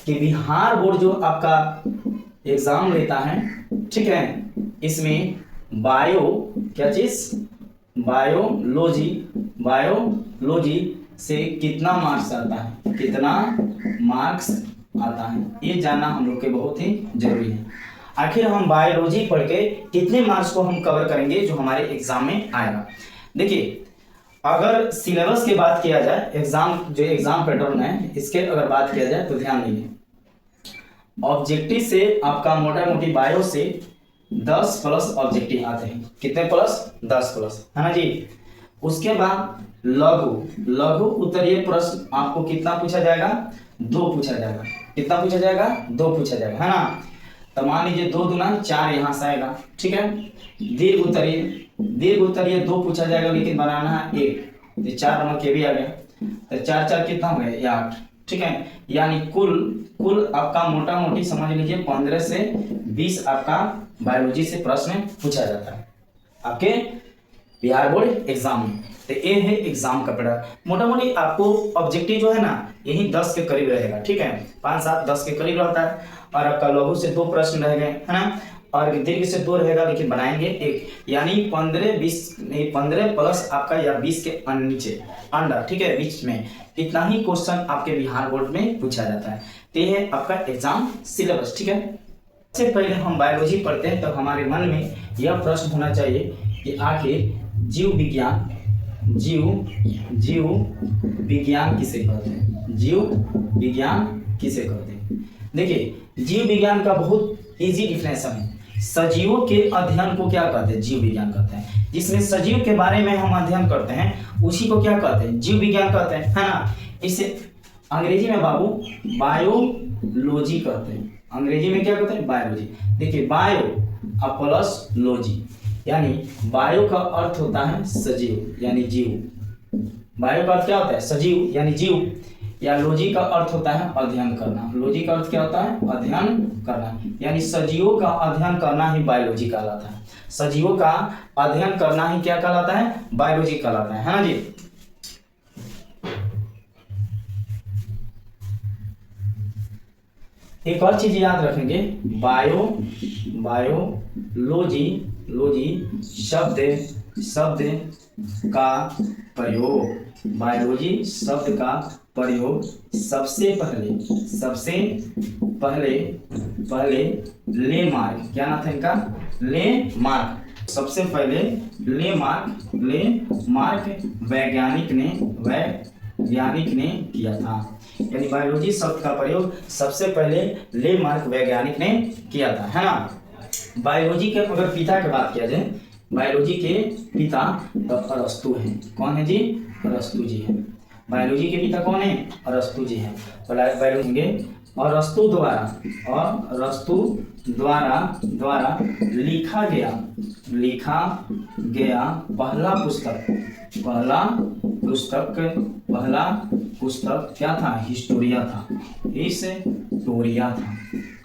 कि बिहार बोर्ड जो आपका एग्जाम लेता है, ठीक है, इसमें बायो क्या चीज, बायोलॉजी से कितना मार्क्स आता है, कितना मार्क्स आता है, ये जानना हम लोग के बहुत ही जरूरी है। आखिर हम बायोलॉजी पढ़ के कितने मार्क्स को हम कवर करेंगे जो हमारे एग्जाम में आएगा। देखिए, अगर सिलेबस की बात किया जाए, एग्जाम पैटर्न है, इसके अगर बात किया जाए तो ध्यान दीजिए, ऑब्जेक्टिव से आपका मोटा मोटी बायो से 10 प्लस ऑब्जेक्टिव आते हैं। कितने प्लस? 10 प्लस, है ना जी। उसके बाद लघु उत्तरीय प्रश्न आपको कितना पूछा जाएगा? 2 पूछा जाएगा। कितना पूछा जाएगा? 2 पूछा जाएगा, है ना। तो मान लीजिए 2 दूना 4 यहाँ से आएगा, ठीक है। दीर्घ उत्तरीय 2 पूछा जाएगा, लेकिन बनाना है 1, तो 4 नंबर के भी आ गया, तो 4 4 कितना हो गया? 8, ठीक है। यानी कुल आपका मोटा मोटी समझ लीजिए 15 से 20 आपका बायोलॉजी से प्रश्न पूछा जाता है आपके बिहार बोर्ड एग्जाम में। तो ये है एग्जाम का पैटर्न। मोटा मोटी आपको ऑब्जेक्टिव जो है ना, यही 10 के करीब रहेगा, ठीक है, 5 7 10 के करीब रहता है। और आपका लघु से 2 प्रश्न रह गए, है ना, और दीर्घ से 2 रहेगा, लेकिन बनाएंगे 1, यानी 15 प्लस आपका या 20 के नीचे अंडर, ठीक है, बीच में इतना ही क्वेश्चन आपके बिहार बोर्ड में पूछा जाता है। तो ये है आपका एग्जाम सिलेबस, ठीक है। सबसे पहले हम बायोलॉजी पढ़ते हैं, तो हमारे मन में यह प्रश्न होना चाहिए कि आखिर जीव विज्ञान किसे कहते हैं? जीव विज्ञान किसे कहते हैं? देखिए, जीव विज्ञान का बहुत इजी डिफिनेशन है। सजीवों के अध्ययन को क्या कहते हैं? जीव विज्ञान कहते हैं। जिसमें सजीव के बारे में हम अध्ययन करते हैं, उसी को क्या कहते हैं? जीव विज्ञान कहते हैं, है ना। इसे अंग्रेजी में बाबू बायोलॉजी कहते हैं। अंग्रेजी में क्या कहते हैं? बायोलॉजी। देखिए, बायो प्लस लॉजी, यानी बायो का अर्थ होता है सजीव यानी जीव। बायो का अर्थ क्या होता है? सजीव यानी जीव, या लॉजी का अर्थ होता है अध्ययन करना। लॉजी का अर्थ क्या होता है? अध्ययन करना, यानी सजीवों का अध्ययन करना ही बायोलॉजी कहलाता है। सजीवों का अध्ययन करना ही क्या कहलाता है? बायोलॉजी कहलाता है ना जी। एक और चीज याद रखेंगे, बायोलॉजी शब्द का प्रयोग, बायोलॉजी शब्द का प्रयोग सबसे पहले लेमार्क, क्या नाम था इनका? लेमार्क। सबसे पहले लेमार्क वैज्ञानिक ने किया था। यानी बायोलॉजी शब्द का प्रयोग सबसे पहले लेमार्क वैज्ञानिक ने किया था, है ना। बायोलॉजी के अगर पिता की बात किया जाए, बायोलॉजी के पिता तो अरस्तु हैं। कौन है जी? अरस्तु जी हैं। बायोलॉजी के पिता कौन है? अरस्तु जी हैं। बायोलॉजी अरस्तु द्वारा लिखा गया पहला पुस्तक क्या था? हिस्टोरिया था।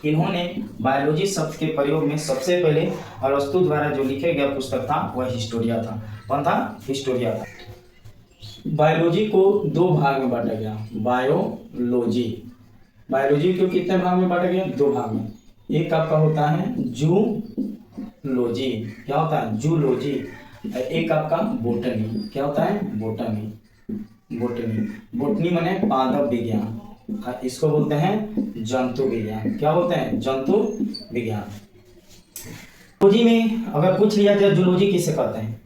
इन्होंने बायोलॉजी शब्द के प्रयोग में सबसे पहले अरस्तु द्वारा जो लिखे गया पुस्तक था वह हिस्टोरिया था। कौन था? हिस्टोरिया था। बायोलॉजी को 2 भाग में बांटा गया। बायोलॉजी को कितने भाग में बांटा गया? 2 भाग में। एक आपका होता है जूलॉजी, क्या होता है? जूलॉजी। एक आपका बोटनी, क्या होता है? बोटनी माने पादप विज्ञान, इसको बोलते हैं जंतु विज्ञान। क्या बोलते हैं? जंतु विज्ञान। जूलॉजी में अगर पूछ लिया जाए जूलॉजी किसे कहते हैं?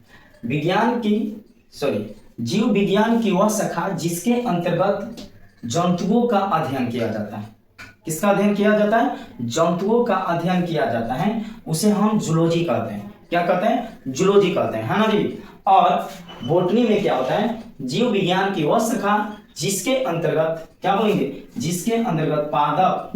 जीव विज्ञान की वह शाखा जिसके अंतर्गत जंतुओं का अध्ययन किया जाता है। किसका अध्ययन किया जाता है? जंतुओं का अध्ययन किया जाता है, उसे हम जूलॉजी कहते हैं। क्या कहते हैं? जूलॉजी कहते हैं, है ना जी। और बोटनी में क्या होता है? जीव विज्ञान की वह शाखा जिसके अंतर्गत, क्या बोलेंगे? जिसके अंतर्गत पादप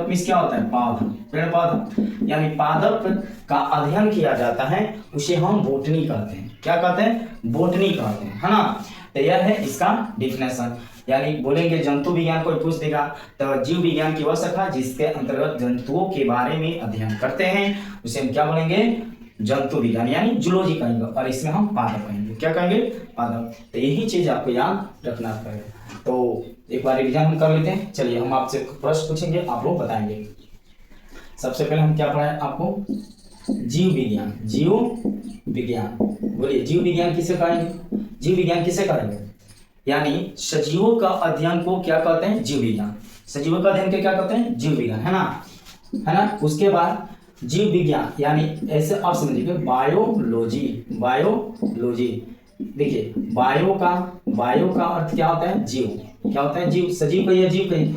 मीन्स क्या होता है? पौधा, पेड़ पौधा, यानी पादप का अध्ययन किया जाता है, उसे हम बोटनी कहते हैं। क्या कहते हैं? बोटनी कहते हैं, है ना। तो यह है इसका डिफिनेशन। यानी बोलेंगे जंतु विज्ञान कोई पूछ देगा तो जीव विज्ञान की वह शाखा जिसके अंतर्गत जंतुओं के बारे में अध्ययन करते हैं, उसे हम क्या बोलेंगे? जंतु विज्ञान यानी जूलॉजी कहेंगे। और इसमें हम पादप कहेंगे। क्या कहेंगे? पादप। तो यही चीज आपको याद रखना पड़ेगा। तो एक बार रिवीजन हम कर लेते हैं। चलिए हम आपसे प्रश्न पूछेंगे, आप लोग बताएंगे। सबसे पहले हम क्या पढ़ाए आपको? जीव विज्ञान। जीव विज्ञान, बोलिए जीव विज्ञान किसे कहेंगे? जीव विज्ञान किसे कहेंगे? यानी सजीवों का अध्ययन को क्या कहते हैं? जीव विज्ञान। सजीवों का अध्ययन के क्या कहते हैं? जीव विज्ञान, है ना। उसके बाद जीव विज्ञान यानी ऐसे आप समझिए बायोलॉजी। बायोलॉजी, देखिए बायो का अर्थ क्या होता है? जीव। क्या होता है? जीव। सजीव कहिए, जीव कहिए।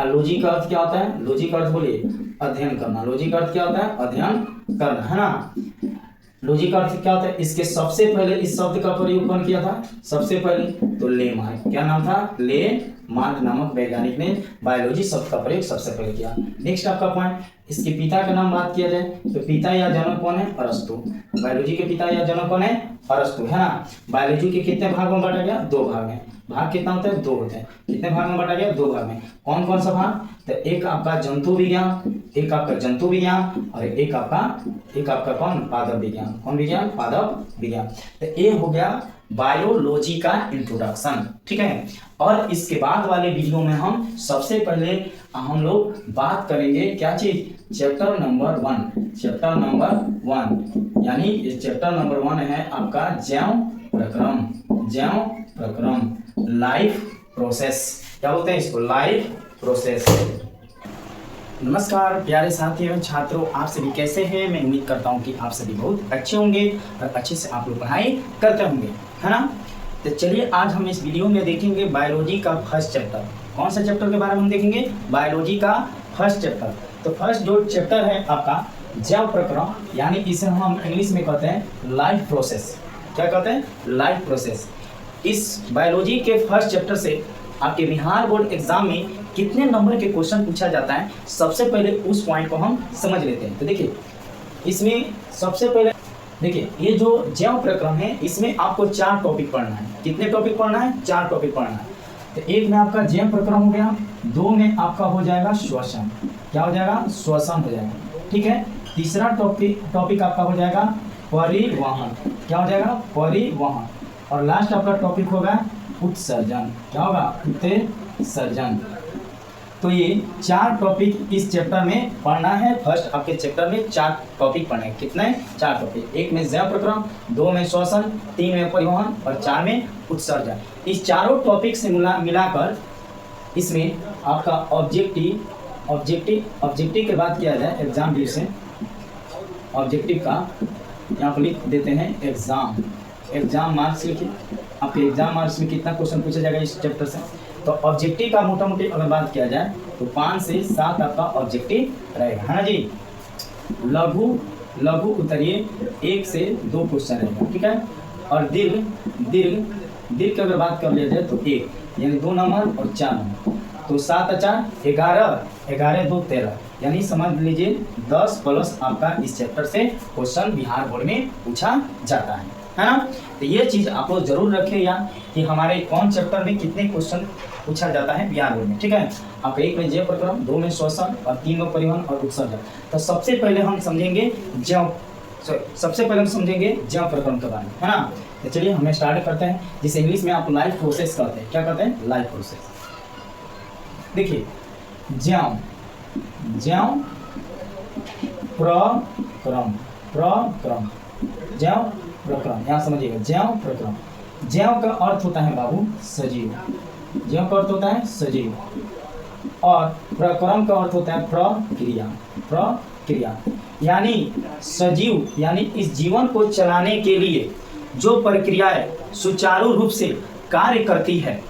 लॉजी का अर्थ क्या होता है? लॉजी का अर्थ बोलिए अध्ययन करना। लॉजी का अर्थ क्या होता है? अध्ययन करना, है ना। लॉजी का अर्थ क्या होता है? इसके सबसे पहले इस शब्द का प्रयोग कौन किया था? सबसे पहले तो ले मार्क, क्या नाम था? ले मार्क नामक वैज्ञानिक ने बायोलॉजी शब्द का प्रयोग सबसे पहले किया। नेक्स्ट आपका पॉइंट, इसके पिता का नाम बात किया जाए तो पिता या जनक कौन है? अरस्तु। बायोलॉजी के पिता या जनक कौन है? अरस्तु, है ना। बायोलॉजी के कितने भागों में बांटा गया? 2 भाग में। भाग कितना होता है? 2 होते हैं। कितने भाग में बांटा गया? 2 भाग में। कौन कौन सा भाग? तो एक आपका जंतु विज्ञान, एक आपका जंतु विज्ञान और एक आपका कौन? पादप विज्ञान। कौन विज्ञान? पादप विज्ञान। तो ये हो गया बायोलॉजी का इंट्रोडक्शन, ठीक है। और इसके बाद वाले वीडियो में हम सबसे पहले हम लोग बात करेंगे क्या चीज? Chapter number 1। चैप्टर नंबर 1 यानी ये चैप्टर नंबर 1 है आपका जैव प्रक्रम। जैव प्रक्रम, लाइफ प्रोसेस। क्या बोलते हैं इसको? Life process. नमस्कार प्यारे साथी एवं छात्रों, आप सभी कैसे हैं? मैं उम्मीद करता हूं कि आप सभी बहुत अच्छे होंगे और अच्छे से आप लोग पढ़ाई करते होंगे, है ना। तो चलिए आज हम इस वीडियो में देखेंगे बायोलॉजी का फर्स्ट चैप्टर। कौन सा चैप्टर के बारे में हम देखेंगे? बायोलॉजी का फर्स्ट चैप्टर। तो फर्स्ट जो चैप्टर है आपका जैव प्रक्रम, यानी इसे हम इंग्लिश में कहते हैं लाइफ प्रोसेस। क्या कहते हैं? Life process. इस बायोलॉजी के फर्स्ट चैप्टर से आपके बिहार बोर्ड एग्जाम में कितने नंबर के क्वेश्चन पूछा जाता है, सबसे पहले उस पॉइंट को हम समझ लेते हैं। तो देखिए इसमें सबसे पहले देखिए ये जो जैव प्रक्रम है इसमें आपको 4 टॉपिक पढ़ना है। कितने टॉपिक पढ़ना है? 4 टॉपिक पढ़ना है। तो एक में आपका जैव प्रक्रम हो गया, 2 में आपका हो जाएगा श्वसन। क्या हो जाएगा? श्वसन हो जाएगा, ठीक है। तीसरा टॉपिक आपका हो जाएगा परिवहन। क्या हो जाएगा? परिवहन। और लास्ट आपका टॉपिक होगा उत्सर्जन। क्या होगा? उत्सर्जन। तो ये 4 टॉपिक इस चैप्टर में पढ़ना है। फर्स्ट आपके चैप्टर में 4 टॉपिक पढ़ने हैं। कितने? 4 टॉपिक। एक में जैव प्रक्रम, 2 में श्वसन, 3 में परिवहन और 4 में उत्सर्जन। इस चारों टॉपिक से मिलाकर इसमें आपका ऑब्जेक्टिव के बाद किया जाए एग्जाम व्यू से। ऑब्जेक्टिव का यहाँ पर लिख देते हैं एग्जाम मार्क्स लिखिए। आपके एग्जाम मार्क्स में कितना क्वेश्चन पूछा जाएगा इस चैप्टर से? तो ऑब्जेक्टिव का मोटा मोटी अगर बात किया जाए तो 5 से 7 आपका ऑब्जेक्टिव रहेगा, है ना जी। लघु उत्तरीय 1 से 2 क्वेश्चन रहेगा, ठीक है। और दीर्घ की अगर बात कर लिया जाए तो 1 यानी 2 नंबर और 4 नंबर। तो 7 और 4 11 2 13 यानी समझ लीजिए 10 प्लस आपका इस चैप्टर से क्वेश्चन बिहार बोर्ड में पूछा जाता है ना। तो ये चीज़ आप लोग जरूर रखें याद कि हमारे कौन चैप्टर में कितने क्वेश्चन पूछा जाता है बिहार बोर्ड में, ठीक है। आप 1 में जैव प्रक्रम, 2 में श्वसन और 3 में परिवहन और उत्सर्जन। तो सबसे पहले हम समझेंगे जैव प्रक्रम के बारे में, है ना। तो चलिए हमें स्टार्ट करते हैं, जिसे इंग्लिश में आप लाइफ प्रोसेस कहते हैं। क्या कहते हैं? Life process. देखिए जैव प्रक्रम, जैव प्रक्रम, यहाँ समझिएगा जैव प्रक्रम। जैव का अर्थ होता है बाबू सजीव। जैव का अर्थ होता है सजीव और प्रक्रम का अर्थ होता है प्रक्रिया। यानी सजीव यानी इस जीवन को चलाने के लिए जो प्रक्रियाएं सुचारू रूप से कार्य करती है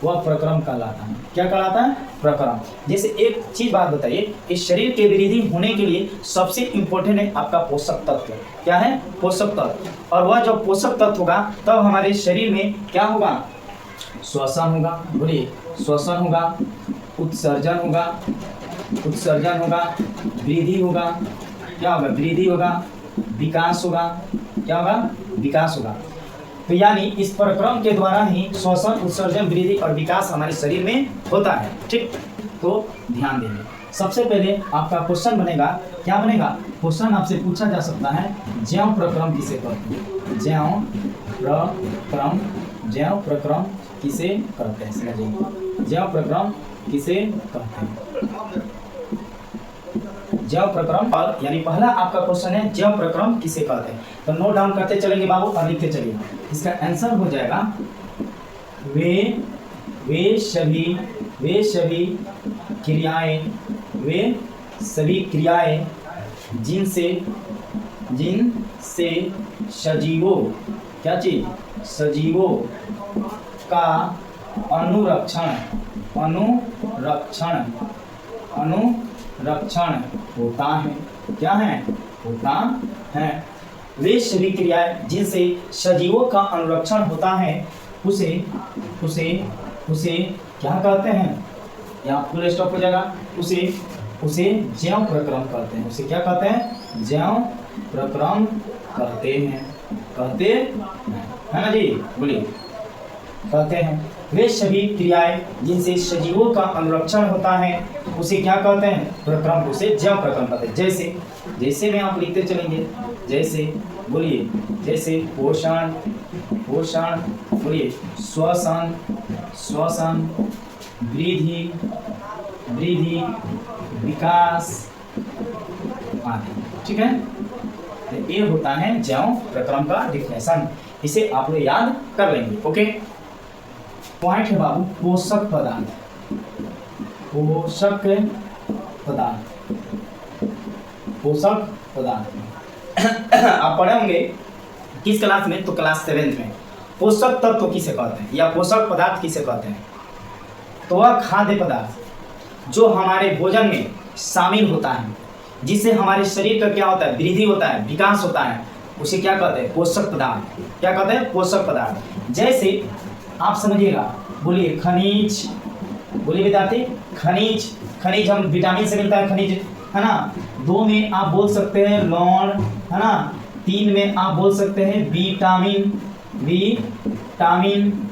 वह प्रक्रम कहलाता है। क्या कहलाता है? प्रक्रम। जैसे एक चीज बात बताइए, इस शरीर के वृद्धि होने के लिए सबसे इम्पोर्टेंट है आपका पोषक तत्व। क्या है? पोषक तत्व। और वह जब पोषक तत्व होगा तब हमारे शरीर में क्या होगा? श्वसन होगा, बोलिए श्वसन होगा, उत्सर्जन होगा, वृद्धि होगा, क्या होगा? वृद्धि होगा, विकास होगा, क्या होगा? विकास होगा। तो यानी इस प्रक्रम के द्वारा ही श्वसन, उत्सर्जन, वृद्धि और विकास हमारे शरीर में होता है, ठीक। तो ध्यान देंगे। सबसे पहले आपका क्वेश्चन बनेगा, क्या बनेगा? क्वेश्चन आपसे पूछा जा सकता है जैव प्रक्रम किसे कहते हैं? जैव प्रक्रम किसे कहते हैं, समझिए जैव प्रक्रम किसे कहते हैं। जैव प्रक्रम, और यानी पहला आपका क्वेश्चन है जैव प्रक्रम किसे कहते हैं। तो नोट डाउन करते चलेंगे बाबू और लिखते चलिए। इसका आंसर हो जाएगा वे सभी क्रियाएं जिनसे सजीवों, क्या चीज, सजीवों का अनुरक्षण होता है। क्या है? होता है। वे सभी क्रियाएं जिनसे सजीवों का अनुरक्षण होता है उसे क्या कहते हैं? यहाँ फुल स्टॉप हो जाएगा। उसे जैव प्रक्रम कहते हैं। उसे क्या कहते हैं? जैव प्रक्रम कहते हैं। कहते है ना जी, बोलिए। कहते हैं वे सभी क्रियाएं जिनसे सजीवों का अनुरक्षण होता है उसे क्या कहते हैं? प्रक्रम। उसे जैव प्रक्रम कहते हैं। जैसे में आप लिखते चलेंगे। जैसे, बोलिए, जैसे पोषण, बोलिए, श्वसन, वृद्धि, विकास आदि। ठीक है, तो ये होता है जैव प्रक्रम का डिफिनेशन। इसे आप लोग याद कर लेंगे। ओके, पॉइंट है बाबू पोषक पदार्थ। आप पढ़े होंगे किस क्लास में? तो क्लास 7th में। पोषक तत्व किसे कहते हैं या पोषक पदार्थ किसे कहते हैं? तो वह खाद्य पदार्थ जो हमारे भोजन में शामिल होता है, जिससे हमारे शरीर का क्या होता है? वृद्धि होता है, विकास होता है, उसे क्या कहते हैं? पोषक पदार्थ। क्या कहते हैं? पोषक पदार्थ। जैसे आप समझिएगा, बोलिए खनिज, बोलिए विद्यार्थी, खनिज हम विटामिन से मिलता है खनिज, है ना। 2 में आप बोल सकते हैं लौण, है ना। 3 में आप बोल सकते हैं विटामिन,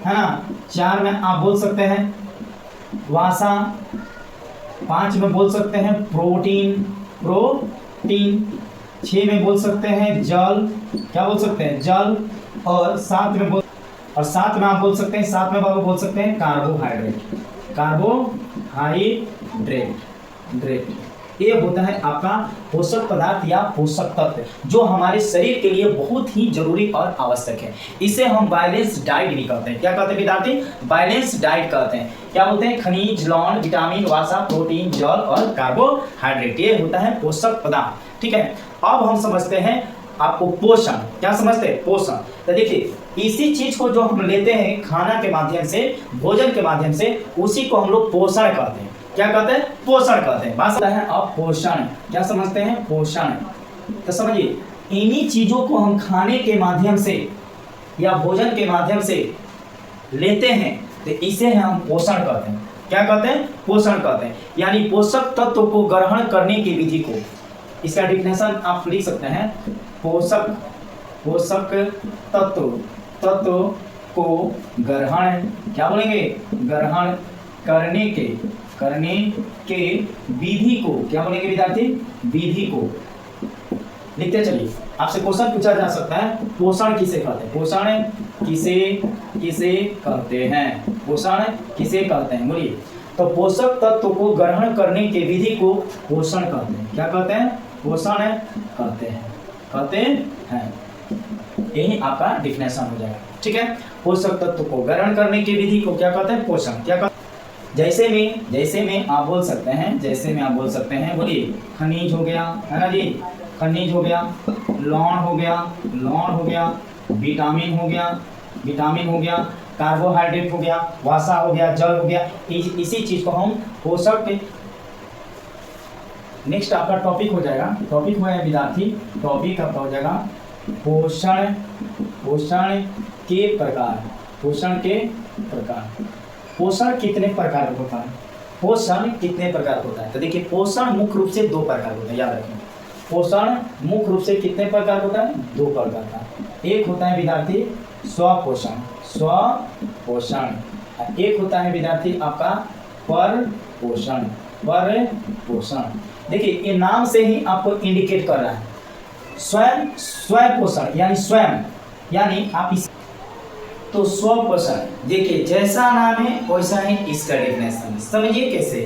है ना। 4 में आप बोल सकते हैं वसा। 5 में बोल सकते हैं प्रोटीन। 6 में बोल सकते हैं जल, क्या बोल सकते हैं? जल। और 7 में आप बोल सकते हैं, 7 में बाबू बोल सकते हैं कार्बोहाइड्रेट। ये होता है आपका पोषक पदार्थ या पोषक तत्व जो हमारे शरीर के लिए बहुत ही जरूरी और आवश्यक है। इसे हम बैलेंस डाइट भी कहते हैं। क्या कहते हैं विद्यार्थी? बैलेंस डाइट कहते हैं। क्या बोलते हैं? खनिज, लौण, विटामिन, वसा, प्रोटीन, जल और कार्बोहाइड्रेट। ये होता है पोषक पदार्थ। ठीक है, अब हम समझते हैं आपको पोषण। क्या समझते हैं? पोषण। तो देखिए, इसी चीज को जो हम लेते हैं खाना के माध्यम से, भोजन के माध्यम से, उसी को हम लोग पोषण कहते हैं। क्या कहते हैं? पोषण कहते हैं। बात है अब पोषण क्या समझते हैं? पोषण। तो समझिए, इन्हीं चीजों को हम खाने के माध्यम से या भोजन के माध्यम से लेते हैं तो इसे हम पोषण कहते हैं। क्या कहते हैं? पोषण कहते हैं। यानी पोषक तत्व को ग्रहण करने की विधि को, इसका डिफिनेशन आप लिख सकते हैं। पोषक तत्व को ग्रहण, क्या बोलेंगे? ग्रहण करने के विधि को क्या बोलेंगे विद्यार्थी? विधि को। लिखते चलिए, आपसे क्वेश्चन पूछा जा सकता है पोषण किसे कहते हैं? पोषण किसे कहते हैं? पोषण किसे कहते हैं? बोलिए। तो पोषक तत्व को ग्रहण करने के विधि को पोषण कहते हैं। क्या कहते हैं? पोषण कहते हैं। यही आपका डिफिनेशन हो जाएगा। ठीक है, पोषक तत्व को ग्रहण करने की विधि को क्या कहते हैं? पोषण। क्या कहते हैं? जैसे में आप बोल सकते हैं, बोलिए खनिज हो गया, है ना जी, खनिज हो गया, लौण हो गया, विटामिन हो गया, कार्बोहाइड्रेट हो गया, वसा हो गया, जल हो गया। इसी चीज को हम पोषक। नेक्स्ट आपका टॉपिक हो जाएगा, टॉपिक हो जाएगा विद्यार्थी, टॉपिक आपका हो जाएगा पोषण के प्रकार। पोषण कितने प्रकार होता है? पोषण कितने प्रकार होता है? तो देखिए, पोषण मुख्य रूप से 2 प्रकार होता है, याद रखें। पोषण मुख्य रूप से कितने प्रकार होता है? 2 प्रकार का। एक होता है विद्यार्थी स्वपोषण, एक होता है विद्यार्थी आपका परपोषण। देखिए, ये नाम से ही आपको इंडिकेट कर रहा है। स्वयं पोषण यानी स्वयं, यानी आप इस तो स्वपोषण, देखिए जैसा नाम है वैसा ही इसका डेफिनेशन, समझिए कैसे।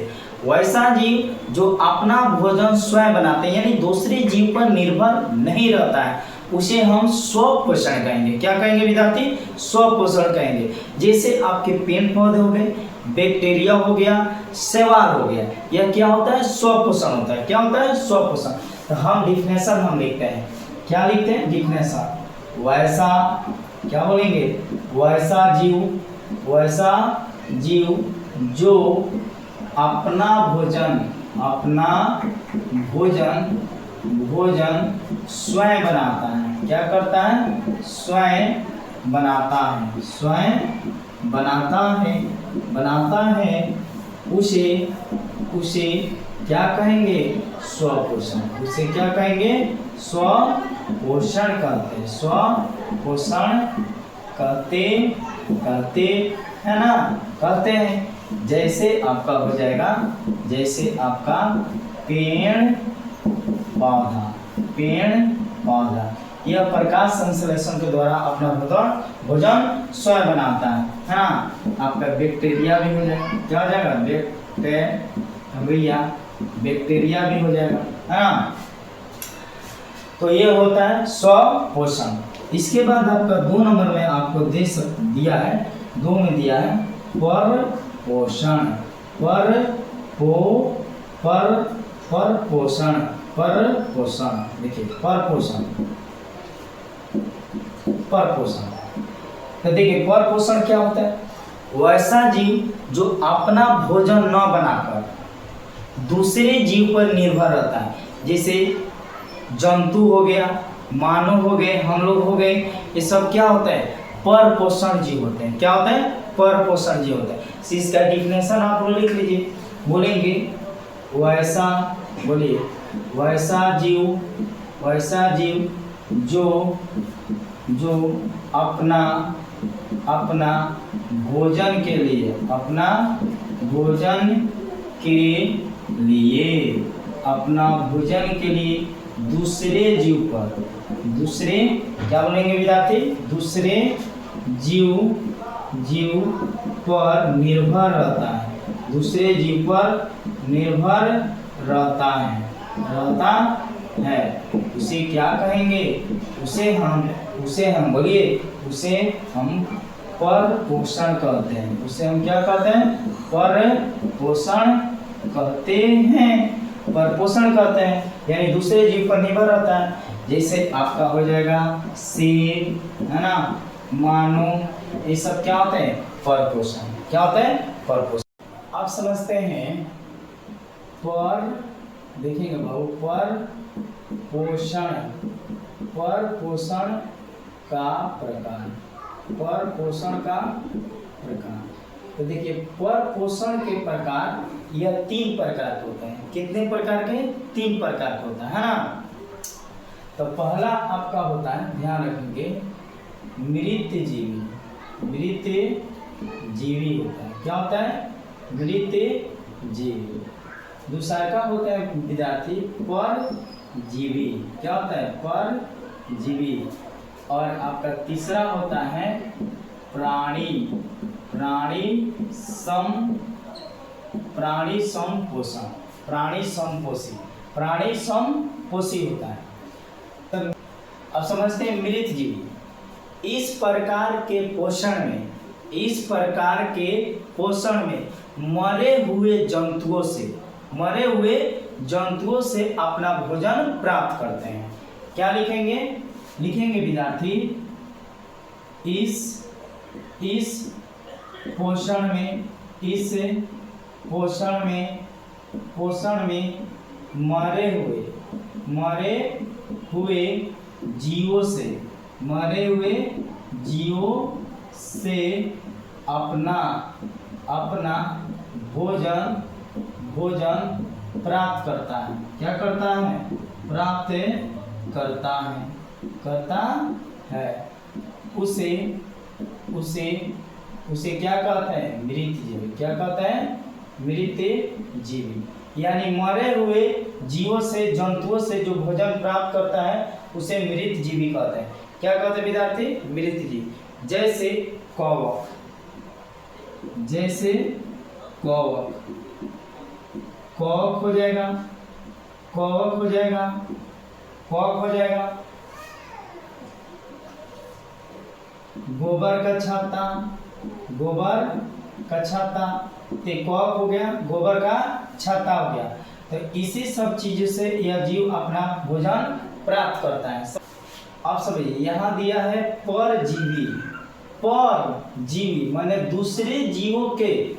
वैसा जीव जो अपना भोजन स्वयं बनाते हैं, यानी दूसरे जीव पर निर्भर नहीं रहता है, उसे हम स्वपोषण कहेंगे। क्या कहेंगे विद्यार्थी? स्वपोषण कहेंगे। जैसे आपके पेड़ पौधे हो गए, बैक्टीरिया हो गया, शैवाल हो गया, यह क्या होता है? स्वपोषण होता है। क्या होता है? स्वपोषण। तो हम डिफिनेशन हम लिखते हैं, क्या लिखते हैं? डिफिनेशन। वैसा, क्या बोलेंगे? वैसा जीव जो अपना भोजन स्वयं बनाता है। क्या करता है? स्वयं बनाता है, उसे क्या कहेंगे? स्वपोषण। उसे क्या कहेंगे? स्वपोषण कहते है ना, कहते हैं। जैसे आपका हो जाएगा, जैसे आपका पेड़ पौधा यह प्रकाश संश्लेषण के द्वारा अपना भोजन स्वयं बनाता है ना। आपका बैक्टीरिया भी हो जाएगा, क्या हो जाएगा? बैक्टीरिया भी हो जाएगा, है ना। तो ये होता है स्वपोषण। इसके बाद आपका 2 नंबर में आपको दिया है, 2 में दिया है परपोषण। परपोषण, देखिए परपोषण। तो देखिए परपोषण क्या होता है? वैसा जीव जो अपना भोजन न बनाकर दूसरे जीव पर निर्भर रहता है, जैसे जंतु हो गया, मानव हो गए, हम लोग हो गए, ये सब क्या होता है? परपोषण जीव होते हैं। क्या होता है? परपोषण जीव होता है। इसका डिफिनेशन आप लोग लिख लीजिए, बोलेंगे वैसा, बोलिए वैसा जीव जो अपना भोजन के लिए दूसरे क्या बोलेंगे विद्यार्थी? दूसरे जीव पर निर्भर रहता है, उसे क्या कहेंगे? उसे हम बोलिए, उसे हम परपोषण कहते हैं। उसे हम क्या कहते हैं? परपोषण कहते हैं, यानी दूसरे जीव पर निर्भर रहता है। जैसे आपका हो जाएगा सेब, है ना, मानो, ये सब क्या होते हैं? परपोषण। क्या होते हैं? परपोषण। आप समझते हैं देखिएगा भाव परपोषण का प्रकार। तो देखिए परपोषण के प्रकार यह 3 प्रकार के होते हैं। कितने प्रकार के? 3 प्रकार के होता है ना। तो पहला आपका होता है, ध्यान रखेंगे, मृत जीवी होता है। क्या होता है? मृत जीवी। दूसरा का होता है विद्यार्थी परजीवी। क्या होता है? परजीवी। और आपका तीसरा होता है प्राणी समपोषी होता है। तब अब समझते हैं मृत जीवी। इस प्रकार के पोषण में मरे हुए जंतुओं से अपना भोजन प्राप्त करते हैं। क्या लिखेंगे विद्यार्थी? इस पोषण में मरे हुए जीवों से अपना भोजन प्राप्त करता है। क्या करता है? प्राप्त करता है। उसे क्या कहते हैं? मृत जीवी। क्या कहते हैं? मृत जीवी। यानी मरे हुए जीवों से, जंतुओं से जो भोजन प्राप्त करता है उसे मृत जीवी कहते हैं। क्या कहते हैं विद्यार्थी? मृत जीवी। जैसे कवक, जैसे कवक, कवक हो जाएगा, कवक हो जाएगा, कवक हो जाएगा। गोबर का छाता, गोबर का छाता, ते कवक हो गया, गोबर का छाता हो गया। तो इसी सब चीजों से यह जीव अपना भोजन प्राप्त करता है। अब समझिए यहाँ दिया है परजीवी, परजीवी माने दूसरे जीवों के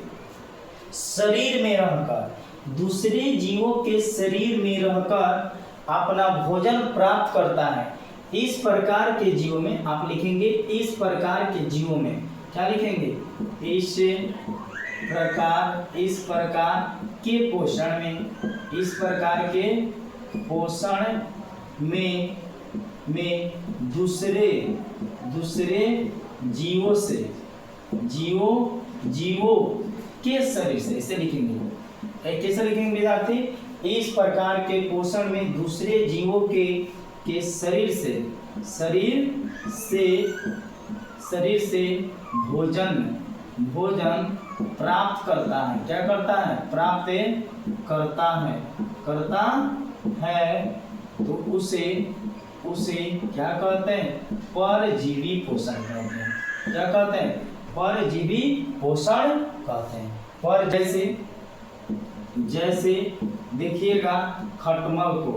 शरीर में रहकर, दूसरे जीवों के शरीर में रहकर अपना भोजन प्राप्त करता है। इस प्रकार के जीवों में आप लिखेंगे, इस प्रकार के जीवों में क्या लिखेंगे, इस प्रकार के पोषण में, इस प्रकार के पोषण में दूसरे जीवों से, जीवों के शरीर से, इसे लिखेंगे, कैसे लिखेंगे विद्यार्थी, इस प्रकार के पोषण में दूसरे जीवों के शरीर से भोजन प्राप्त करता है। क्या करता है, प्राप्त करता है, तो उसे क्या कहते हैं, परजीवी पोषण कहते हैं। क्या कहते हैं, परजीवी पोषण कहते हैं। पर जैसे देखिएगा खटमल को,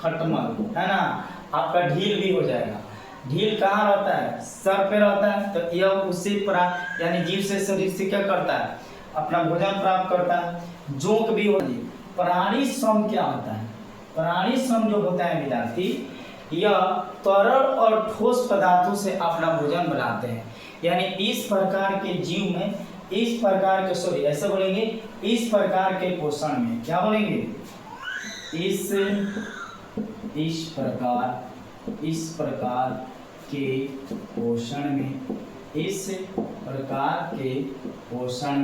खटमल है ना, आपका ढील भी हो जाएगा। ढील कहाँ रहता है, सर पे रहता है। तो यह उससे यानी जीव से शरीर से क्या करता है, अपना भोजन प्राप्त करता है। जोंक भी होती है। प्राणी श्रम क्या होता है, प्राणी श्रम जो होता है विद्यार्थी, यह तरल और ठोस पदार्थों से अपना भोजन बनाते हैं। यानी इस प्रकार के जीव में, इस प्रकार के, सॉरी ऐसे बोलेंगे, इस प्रकार के पोषण में, क्या बोलेंगे, इस प्रकार के पोषण में, इस प्रकार के पोषण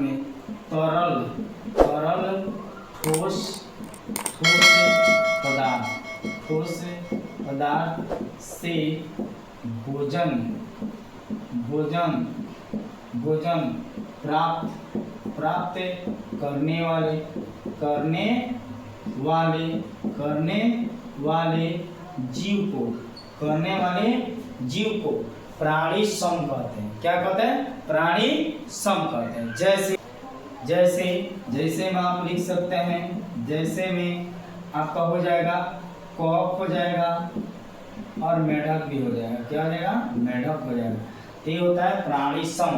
में तरल ठोस पदार्थ से भोजन प्राप्त करने वाले जीव को प्राणी श्रम कहते हैं। क्या कहते हैं, प्राणी श्रम कहते हैं। जैसे में आप लिख सकते हैं, जैसे में आपका हो जाएगा कवक हो जाएगा और मेढक भी हो जाएगा। क्या हो जाएगा, मेढक हो जाएगा। ये होता है प्राणी श्रम।